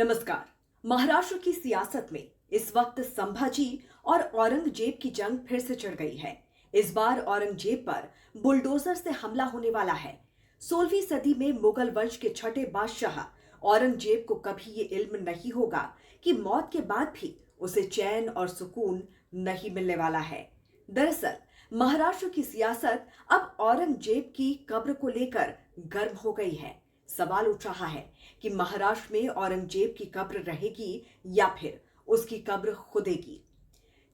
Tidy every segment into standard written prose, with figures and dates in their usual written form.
नमस्कार। महाराष्ट्र की सियासत में इस वक्त संभाजी और औरंगजेब की जंग फिर से छिड़ गई है। इस बार औरंगजेब पर बुलडोजर से हमला होने वाला है। 16वीं सदी में मुगल वंश के छठे बादशाह औरंगजेब को कभी ये इल्म नहीं होगा कि मौत के बाद भी उसे चैन और सुकून नहीं मिलने वाला है। दरअसल महाराष्ट्र की सियासत अब औरंगजेब की कब्र को लेकर गर्म हो गई है। सवाल उठ रहा है कि महाराष्ट्र में औरंगजेब की कब्र रहेगी या फिर उसकी कब्र खुदेगी।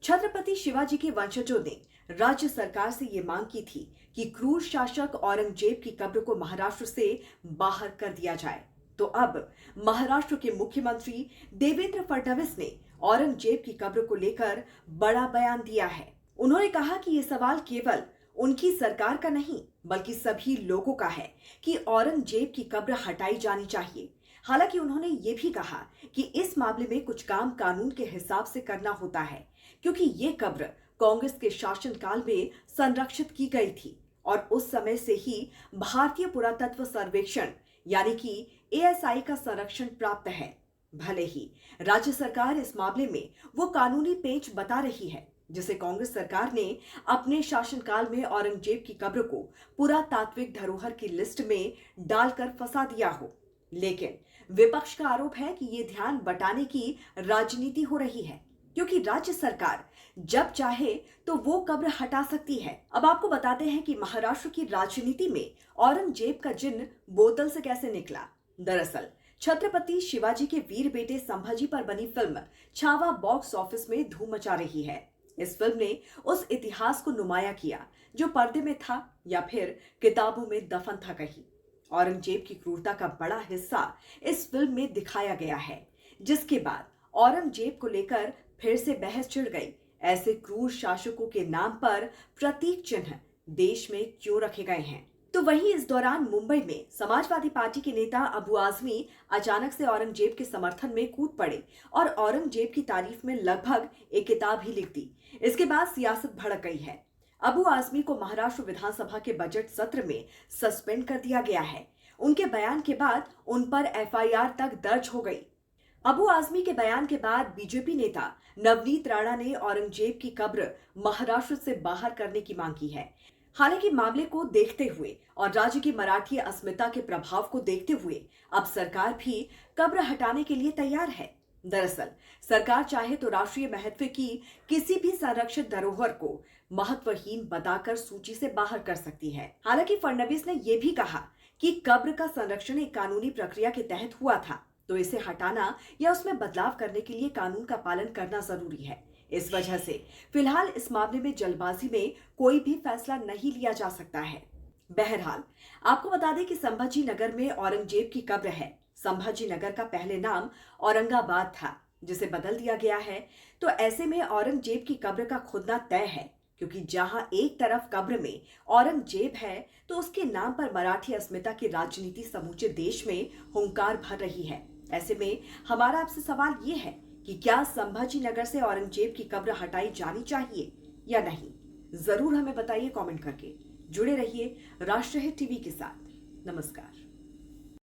छत्रपति शिवाजी के वंशजों ने राज्य सरकार से ये मांग की थी कि क्रूर शासक औरंगजेब की कब्र को महाराष्ट्र से बाहर कर दिया जाए। तो अब महाराष्ट्र के मुख्यमंत्री देवेंद्र फडणवीस ने औरंगजेब की कब्र को लेकर बड़ा बयान दिया है। उन्होंने कहा कि ये सवाल केवल उनकी सरकार का नहीं बल्कि सभी लोगों का है कि औरंगजेब की कब्र हटाई जानी चाहिए। हालांकि उन्होंने ये भी कहा कि इस मामले में कुछ काम कानून के हिसाब से करना होता है, क्योंकि ये कब्र कांग्रेस के शासनकाल में संरक्षित की गई थी और उस समय से ही भारतीय पुरातत्व सर्वेक्षण यानी कि एएसआई का संरक्षण प्राप्त है। भले ही राज्य सरकार इस मामले में वो कानूनी पेच बता रही है जिसे कांग्रेस सरकार ने अपने शासनकाल में औरंगजेब की कब्र को पुरातात्विक धरोहर की लिस्ट में डालकर फंसा दिया हो, लेकिन विपक्ष का आरोप है कि ये ध्यान बटाने की राजनीति हो रही है, क्योंकि राज्य सरकार जब चाहे तो वो कब्र हटा सकती है। अब आपको बताते हैं कि महाराष्ट्र की राजनीति में औरंगजेब का जिन्न बोतल से कैसे निकला। दरअसल छत्रपति शिवाजी के वीर बेटे संभाजी पर बनी फिल्म छावा बॉक्स ऑफिस में धूम मचा रही है। इस फिल्म ने उस इतिहास को नुमाया किया जो पर्दे में था या फिर किताबों में दफन था कहीं। औरंगजेब की क्रूरता का बड़ा हिस्सा इस फिल्म में दिखाया गया है, जिसके बाद औरंगजेब को लेकर फिर से बहस छिड़ गई। ऐसे क्रूर शासकों के नाम पर प्रतीक चिन्ह देश में क्यों रखे गए हैं? तो वहीं इस दौरान मुंबई में समाजवादी पार्टी के नेता अबू आजमी अचानक से औरंगजेब के समर्थन में कूद पड़े और औरंगजेब की तारीफ में लगभग एक किताब ही लिख दी। इसके बाद सियासत भड़क गई है। अबू आजमी को महाराष्ट्र विधानसभा के बजट सत्र में सस्पेंड कर दिया गया है। उनके बयान के बाद उन पर एफआईआर तक दर्ज हो गई। अबू आजमी के बयान के बाद बीजेपी नेता नवनीत राणा ने औरंगजेब की कब्र महाराष्ट्र से बाहर करने की मांग की है। हालांकि मामले को देखते हुए और राज्य की मराठी अस्मिता के प्रभाव को देखते हुए अब सरकार भी कब्र हटाने के लिए तैयार है। दरअसल सरकार चाहे तो राष्ट्रीय महत्व की किसी भी संरक्षित धरोहर को महत्वहीन बताकर सूची से बाहर कर सकती है। हालांकि फडणवीस ने यह भी कहा कि कब्र का संरक्षण एक कानूनी प्रक्रिया के तहत हुआ था, तो इसे हटाना या उसमें बदलाव करने के लिए कानून का पालन करना जरूरी है। इस वजह से फिलहाल इस मामले में जल्दबाजी में कोई भी फैसला नहीं लिया जा सकता है। बहरहाल आपको बता दें कि संभाजी नगर में औरंगजेब की कब्र है। संभाजी नगर का पहले नाम औरंगाबाद था, जिसे बदल दिया गया है। तो ऐसे में औरंगजेब की कब्र का खुदना तय है, क्योंकि जहां एक तरफ कब्र में औरंगजेब है तो उसके नाम पर मराठी अस्मिता की राजनीति समूचे देश में हुंकार भर रही है। ऐसे में हमारा आपसे सवाल ये है कि क्या संभाजी नगर से औरंगजेब की कब्र हटाई जानी चाहिए या नहीं? जरूर हमें बताइए कमेंट करके। जुड़े रहिए राष्ट्रहित टीवी के साथ। नमस्कार।